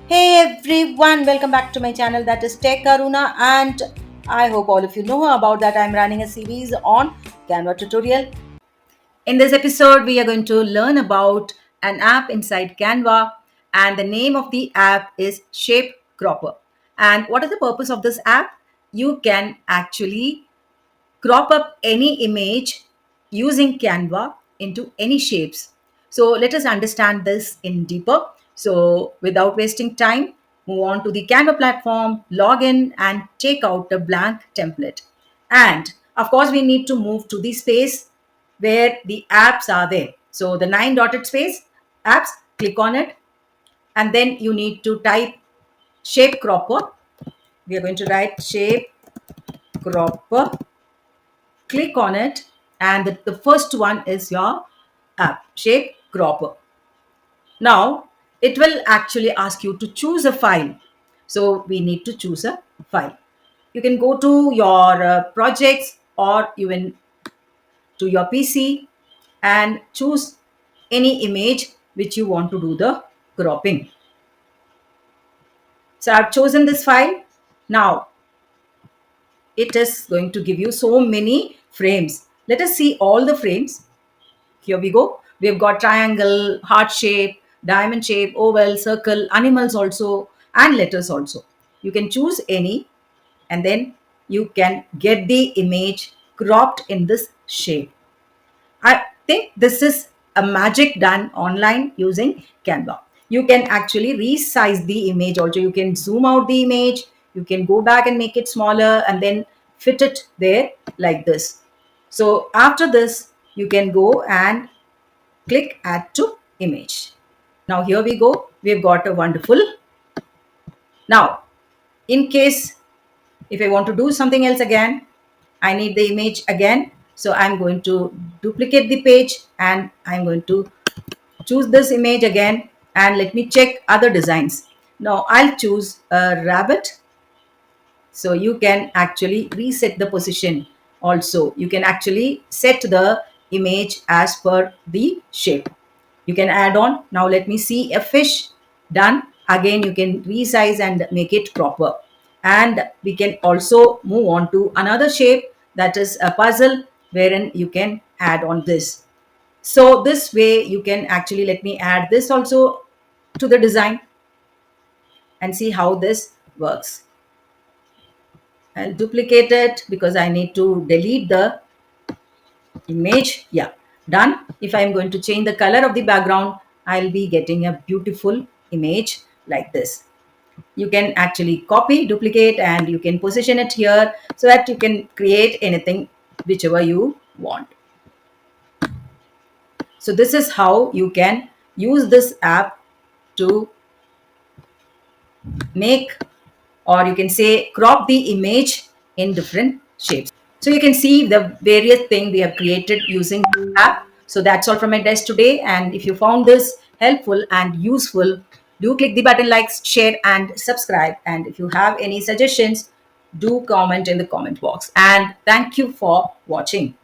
Hey everyone, welcome back to my channel, that is Tech Aruna, and I hope all of you know about that. I'm running a series on Canva tutorial. In this episode, we are going to learn about an app inside Canva, and the name of the app is Shape Cropper. And what is the purpose of this app? You can actually crop up any image using Canva into any shapes. So let us understand this in deeper. So without wasting time, move on to the Canva platform, log in and take out the blank template. And of course, we need to move to the space where the apps are there. So the 9 dotted space, apps, click on it. And then you need to type shape cropper. We are going to write shape cropper. Click on it, and the first one is your app, Shape Cropper. Now it will actually ask you to choose a file. So we need to choose a file. You can go to your projects, or even to your PC, and choose any image which you want to do the cropping. So I've chosen this file. Now it is going to give you so many frames. Let us see all the frames. Here we go. We've got triangle, heart shape, diamond shape, oval, circle, animals also, and letters also. You can choose any, and then you can get the image cropped in this shape. I think this is a magic done online using Canva. You can actually resize the image also. You can zoom out the image, you can go back and make it smaller, and then fit it there like this. So after this, you can go and click add to image. Now here we go. We've got a wonderful. Now, in case if I want to do something else again, I need the image again. So I'm going to duplicate the page, and I'm going to choose this image again, and let me check other designs. Now I'll choose a rabbit. So you can actually reset the position also. You can actually set the image as per the shape. You can add on. Now let me see a fish. Done. Again, you can resize and make it proper. And we can also move on to another shape, that is a puzzle, wherein you can add on this. So this way you can actually, let me add this also to the design and see how this works. I'll duplicate it because I need to delete the image. Yeah, done. If I'm going to change the color of the background, I'll be getting a beautiful image like this. You can actually copy, duplicate, and you can position it here so that you can create anything whichever you want. So this is how you can use this app to make, or you can say crop the image in different shapes. So you can see the various thing we have created using the app. So that's all from my desk today. And if you found this helpful and useful, do click the button like, share, and subscribe. And if you have any suggestions, do comment in the comment box. And thank you for watching.